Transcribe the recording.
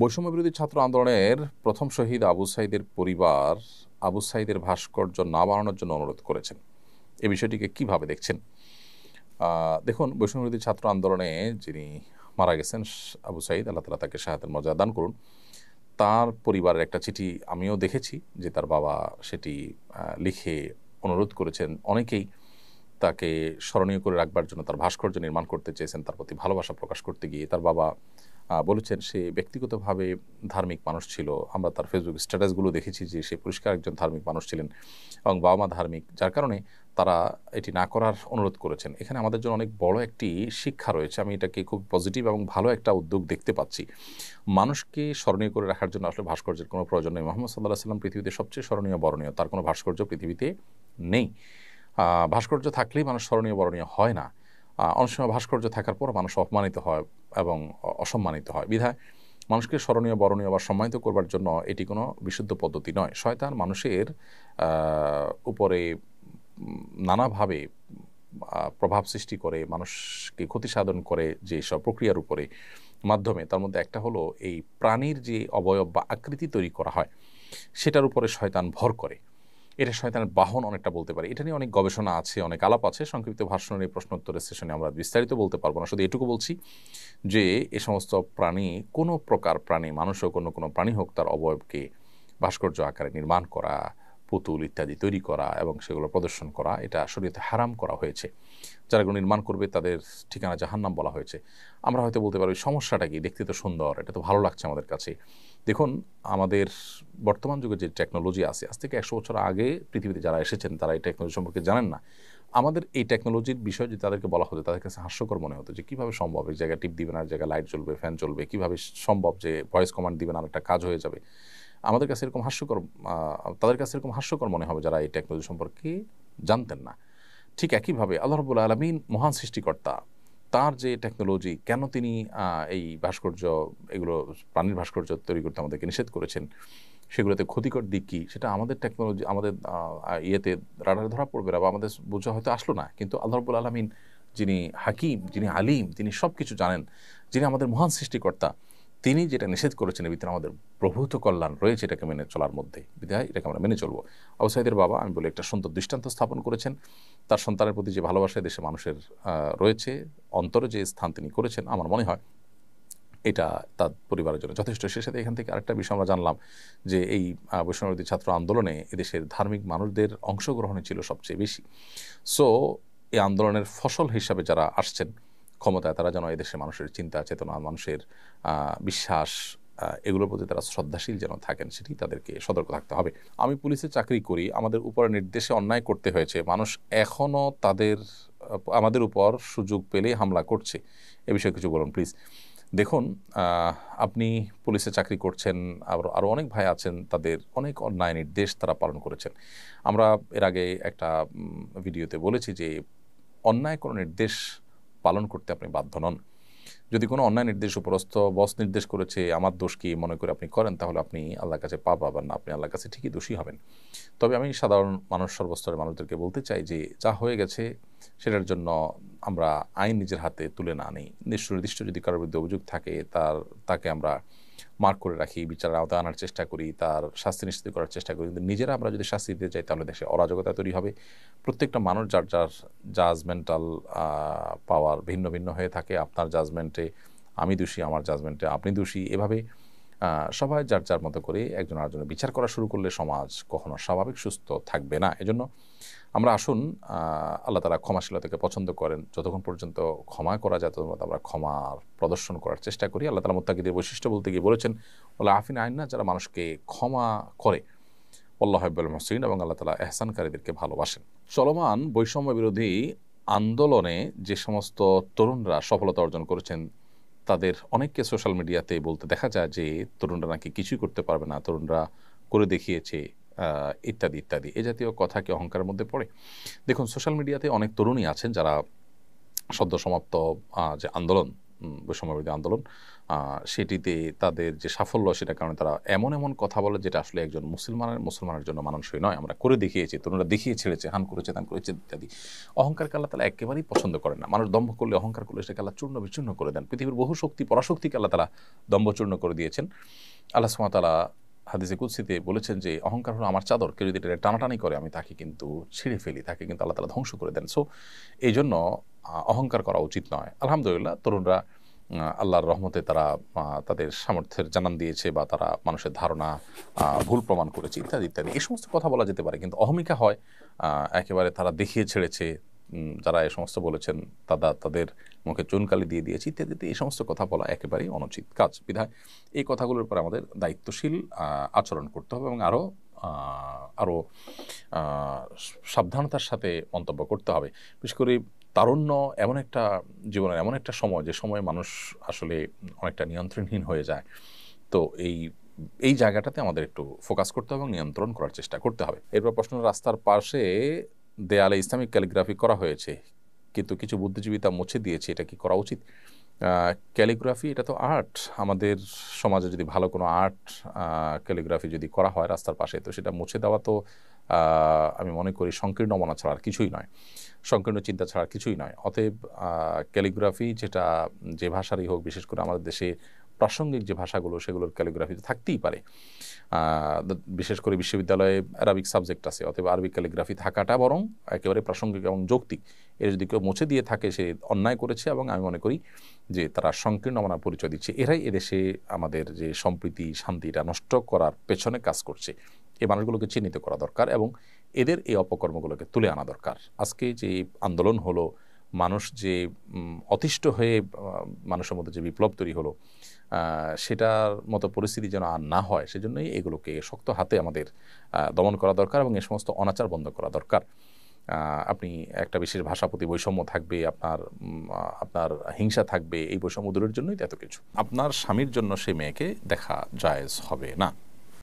বৈষম্য বিরোধী ছাত্র আন্দোলনের প্রথম শহীদ আবু সাঈদের পরিবার আবু সাঈদের ভাস্কর্য না বানানোর জন্য অনুরোধ করেছেন। এই বিষয়টিকে কিভাবে দেখছেন? দেখুন, বৈষম্য বিরোধী ছাত্র আন্দোলনে যিনি মারা গেছেন আবু সাঈদ, আল্লাহ তাআলা তাকে শাহাদাতের মর্যাদা দান করুন। তার পরিবারের একটা চিঠি আমিও দেখেছি যে তার বাবা সেটি লিখে অনুরোধ করেছেন। অনেকেই তাকে স্মরণীয় করে রাখবার জন্য তার ভাস্কর্য নির্মাণ করতে চেয়েছেন। তার প্রতি ভালোবাসা প্রকাশ করতে গিয়ে তার বাবা বলেছেন সে ব্যক্তিগতভাবে ধার্মিক মানুষ ছিল। আমরা তার ফেসবুক স্ট্যাটাসগুলো দেখেছি যে সে পরিষ্কার একজন ধার্মিক মানুষ ছিলেন এবং বাবা-মা ধার্মিক। যার কারণে তারা এটি না করার অনুরোধ করেছেন। এখানে আমাদের জন্য অনেক বড় একটি শিক্ষা রয়েছে। আমি এটাকে খুব পজিটিভ এবং ভালো একটা উদ্যোগ দেখতে পাচ্ছি। মানুষকে স্মরণীয় করে রাখার জন্য আসলে ভাস্কর্যের কোনো প্রয়োজন নেই। মুহাম্মদ সাল্লাল্লাহু আলাইহি ওয়াসাল্লাম পৃথিবীতে সবচেয়ে স্মরণীয় বরণীয়। তার কোনো ভাস্কর্য পৃথিবীতে নেই। ভাস্কর্য থাকলেই মানুষ স্মরণীয় বরণীয় হয় না। অনেক সময় ভাস্কর্য থাকার পর মানুষ অপমানিত হয় এবং অসম্মানিত হয়। বিধায় মানুষকে স্মরণীয় বরণীয় বা সম্মানিত করবার জন্য এটি কোনো বিশুদ্ধ পদ্ধতি নয়। শয়তান মানুষের উপরে নানাভাবে প্রভাব সৃষ্টি করে, মানুষকে ক্ষতি সাধন করে যেসব প্রক্রিয়ার উপরে মাধ্যমে, তার মধ্যে একটা হলো এই প্রাণীর যে অবয়ব বা আকৃতি তৈরি করা হয় সেটার উপরে শয়তান ভর করে। এটা শয়তানের বাহন অনেকটা বলতে পারি। এটা নিয়ে অনেক গবেষণা আছে, অনেক আলাপ আছে। সংক্ষিপ্ত ভাষণের এই প্রশ্নোত্তরের সেশনে আমরা বিস্তারিত বলতে পারবো না। শুধু এটুকু বলছি যে এ সমস্ত প্রাণী, কোনো প্রকার প্রাণী, মানুষ হোক অন্য কোনো প্রাণী হোক, তার অবয়বকে ভাস্কর্য আকারে নির্মাণ করা, পুতুল ইত্যাদি তৈরি করা এবং সেগুলো প্রদর্শন করা, এটা শরীয়তে হারাম করা হয়েছে। যারা এগুলো নির্মাণ করবে তাদের ঠিকানা জাহান্নাম বলা হয়েছে। আমরা হয়তো বলতে পারি সমস্যাটা কি? দেখতে তো সুন্দর, এটা তো ভালো লাগছে আমাদের কাছে। দেখুন, আমাদের বর্তমান যুগে যে টেকনোলজি আছে, আজ থেকে ১০০ বছর আগে পৃথিবীতে যারা এসেছেন তারা এই টেকনোলজি সম্পর্কে জানেন না। আমাদের এই টেকনোলজির বিষয় যদি তাদেরকে বলা হতো, তাদের কাছে হাস্যকর মনে হতো যে কীভাবে সম্ভব? এক জায়গায় টিপ দিবেন, আর জায়গায় লাইট জ্বলবে, ফ্যান চলবে। কীভাবে সম্ভব যে ভয়েস কমান্ড দিবেন আর একটা কাজ হয়ে যাবে? আমাদের কাছে এরকম হাস্যকর, তাদের কাছে এরকম হাস্যকর মনে হবে যারা এই টেকনোলজি সম্পর্কে জানতেন না। ঠিক একইভাবে আল্লাহ রাব্বুল আলামিন মহান সৃষ্টিকর্তা, তার যে টেকনোলজি, কেন তিনি এই ভাস্কর্য, এগুলো প্রাণীর ভাস্কর্য তৈরি করতে আমাদেরকে নিষেধ করেছেন, সেগুলোতে ক্ষতিকর দিক কী, সেটা আমাদের টেকনোলজি, আমাদের ইয়েতে রাডারে ধরা পড়বে না বা আমাদের বোঝা হয়তো আসলো না। কিন্তু আল্লাহ রাব্বুল আলামিন, যিনি হাকিম, যিনি আলিম, তিনি সব কিছু জানেন, যিনি আমাদের মহান সৃষ্টিকর্তা, তিনি যেটা নিষেধ করেছেন এর ভিতরে আমাদের প্রভূত কল্যাণ রয়েছে এটাকে মেনে চলার মধ্যে। বিধায় এটাকে আমরা মেনে চলবো। আবু সাঈদের বাবা, আমি বলি, একটা সুন্দর দৃষ্টান্ত স্থাপন করেছেন। তার সন্তানের প্রতি যে ভালোবাসা দেশে মানুষের রয়েছে, অন্তরে যে স্থান তিনি করেছেন, আমার মনে হয় এটা তার পরিবারের জন্য যথেষ্ট। সে সাথে এখান থেকে আরেকটা বিষয় আমরা জানলাম যে এই বৈষম্যবিরোধী ছাত্র আন্দোলনে এদেশের ধার্মিক মানুষদের অংশগ্রহণই ছিল সবচেয়ে বেশি। সো এই আন্দোলনের ফসল হিসাবে যারা আসছেন ক্ষমতায়, তারা যেন এদেশের মানুষের চিন্তা চেতনা, মানুষের বিশ্বাস, এগুলোর প্রতি তারা শ্রদ্ধাশীল যেন থাকেন, সেটি তাদেরকে সতর্ক থাকতে হবে। আমি পুলিশে চাকরি করি, আমাদের উপরে নির্দেশে অন্যায় করতে হয়েছে, মানুষ এখনও আমাদের উপর সুযোগ পেলেই হামলা করছে। এ বিষয়ে কিছু বলুন প্লিজ। দেখুন, আপনি পুলিশে চাকরি করছেন, আরও অনেক ভাই আছেন, তাদের অনেক অন্যায় নির্দেশ তারা পালন করেছেন। আমরা এর আগে একটা ভিডিওতে বলেছি যে অন্যায় কোনো নির্দেশ পালন করতে আপনি বাধ্য নন। যদি কোনো অন্যায় নির্দেশ উপরস্থ বস নির্দেশ করেছে, আমার দোষ কি মনে করে আপনি করেন, তাহলে আপনি আল্লাহর কাছে পাবেন না, আপনি আল্লাহর কাছে ঠিকই দোষী হবেন। তবে আমি সাধারণ মানুষ, সর্বস্তরের মানুষদেরকে বলতে চাই যে যা হয়ে গেছে সেটার জন্য আমরা আইন নিজের হাতে তুলে না নিই। নির্দিষ্ট যদি কারোর বিরুদ্ধে অভিযোগ থাকে, তাকে আমরা মার্ক করে রাখি, বিচারের আওতায় আনার চেষ্টা করি, তার শাস্তি নিশ্চিত করার চেষ্টা করি। কিন্তু নিজেরা আমরা যদি শাস্তি দিতে চাই, তাহলে দেশে অরাজকতা তৈরি হবে। প্রত্যেকটা মানুষ যার জাজমেন্টাল পাওয়ার ভিন্ন ভিন্ন হয়ে থাকে। আপনার জাজমেন্টে আমি দোষী, আমার জাজমেন্টে আপনি দোষী। এভাবে সবাই যার যার মতো করে একজন আরেকজনের বিচার করা শুরু করলে সমাজ কখনো স্বাভাবিক সুস্থ থাকবে না। এজন্য আমরা আসুন, আল্লাহ তাআলা ক্ষমাশীলতাকে পছন্দ করেন। যতক্ষণ পর্যন্ত ক্ষমা করা যায় ততক্ষণ আমরা ক্ষমার প্রদর্শন করার চেষ্টা করি। আল্লাহ তাআলা মুত্তাকিদের বৈশিষ্ট্য বলতে গিয়ে বলেছেন, ওয়ালা আফিনা আননা, যারা মানুষকে ক্ষমা করে, আল্লাহু হিব্বুল মুহসিনিন, এবং আল্লাহ তাআলা ইহসানকারীদেরকে ভালোবাসেন। চলমান বৈষম্য বিরোধী আন্দোলনে যে সমস্ত তরুণরা সফলতা অর্জন করেছেন, তাদের অনেককে সোশ্যাল মিডিয়াতে বলতে দেখা যায় যে তরুণরা নাকি কিছুই করতে পারবে না, তরুণরা করে দেখিয়েছে, ইত্যাদি ইত্যাদি। এ জাতীয় কথা কি অহংকারের মধ্যে পড়ে? দেখুন, সোশ্যাল মিডিয়াতে অনেক তরুণই আছেন যারা সদ্য সমাপ্ত যে আন্দোলন বৈষম্যবিরোধী আন্দোলন, সেটিতে তাদের যে সাফল্য সেটার কারণে তারা এমন এমন কথা বলে যেটা আসলে একজন মুসলমানের জন্য মানানসই নয়। আমরা করে দেখিয়েছি, তরুণরা দেখিয়ে ছেড়েছে, হান করেছে, তান করেছে ইত্যাদি। অহংকারকে আল্লাহ তাআলা একেবারেই পছন্দ করেন না। মানুষ দম্ভ করলে, অহংকার করলে সেটাকে আল্লাহ চূর্ণ বিচূর্ণ করে দেন। পৃথিবীর বহু শক্তি পরাশক্তিকে আল্লাহ তাআলা দম্ভচূর্ণ করে দিয়েছেন। আল্লাহ সুবহানাহু ওয়া তাআলা হাদিসে কুদসিতে বলেছেন যে অহংকার হলো আমার চাদর, কেউ যদি এটা টানাটানি করে আমি তাকে কিন্তু ছিঁড়ে ফেলি, তাকে কিন্তু আল্লাহ তাআলা ধ্বংস করে দেন। সো এই জন্য অহংকার করা উচিত নয়। আলহামদুলিল্লাহ তরুণরা আল্লাহর রহমতে তারা তাদের সামর্থ্যের জানান দিয়েছে, বা তারা মানুষের ধারণা ভুল প্রমাণ করেছে ইত্যাদি ইত্যাদি। এই সমস্ত কথা বলা যেতে পারে, কিন্তু অহমিকা হয় একেবারে তারা দেখিয়ে ছেড়েছে, যারা এই সমস্ত বলেছেন তাদের মুখে চুনকালি দিয়ে দিয়েছে ইত্যাদি। এই সমস্ত কথা বলা একেবারেই অনুচিত কাজ। বিধায় এই কথাগুলোর উপর আমাদের দায়িত্বশীল আচরণ করতে হবে এবং আরও সাবধানতার সাথে মন্তব্য করতে হবে। বিশেষ করে তারুণ্য জীবনের এমন একটা সময়, যে সময় মানুষ আসলে অনেকটা নিয়ন্ত্রণহীন হয়ে যায়। তো এই জায়গাটাতে আমাদের একটু ফোকাস করতে হবে এবং নিয়ন্ত্রণ করার চেষ্টা করতে হবে। এরপর প্রশ্ন, রাস্তার পাশে দেয়ালে ইসলামিক ক্যালিগ্রাফি করা হয়েছে, কিন্তু কিছু বুদ্ধিজীবী তা মুছে দিয়েছে, এটা কি করা উচিত? ক্যালিগ্রাফি এটা তো আর্ট। আমাদের সমাজে যদি ভালো কোনো আর্ট ক্যালিগ্রাফি যদি করা হয় রাস্তার পাশে, তো সেটা মুছে দেওয়া তো আমি মনে করি সংকীর্ণ মনা ছাড়া আর কিছুই নয়, সংকীর্ণ চিন্তা ছাড়া কিছুই নয়। অতএব ক্যালিগ্রাফি যে ভাষারই হোক, বিশেষ করে আমাদের দেশে প্রাসঙ্গিক যে ভাষাগুলো সেগুলোর ক্যালিগ্রাফি তো থাকতেই পারে। বিশেষ করে বিশ্ববিদ্যালয়ে আরবিক সাবজেক্ট আছে, অতএব আরবিক ক্যালিগ্রাফি থাকাটা বরং একেবারে প্রাসঙ্গিক এবং যৌক্তিক। এর যদি কেউ মুছে দিয়ে থাকে সে অন্যায় করেছে, এবং আমি মনে করি যে তারা সংকীর্ণ মনার পরিচয় দিচ্ছে। এরাই এদেশে আমাদের যে সম্প্রীতি শান্তিটা নষ্ট করার পেছনে কাজ করছে। এই মানুষগুলোকে চিহ্নিত করা দরকার এবং এদের এই অপকর্মগুলোকে তুলে আনা দরকার। আজকে যে আন্দোলন হলো, মানুষ যে অতিষ্ঠ হয়ে মানুষের মধ্যে যে বিপ্লব তৈরি হলো, সেটার মতো পরিস্থিতি যেন আর না হয়, সেজন্যই এগুলোকে শক্ত হাতে আমাদের দমন করা দরকার এবং এই সমস্ত অনাচার বন্ধ করা দরকার। আপনি একটা বিশেষ ভাষা প্রতি বৈষম্য থাকবে, আপনার হিংসা থাকবে, এই বৈষম্য দূরের জন্যই এত কিছু। আপনার স্বামীর জন্য সেই মেয়েকে দেখা জায়েজ হবে না।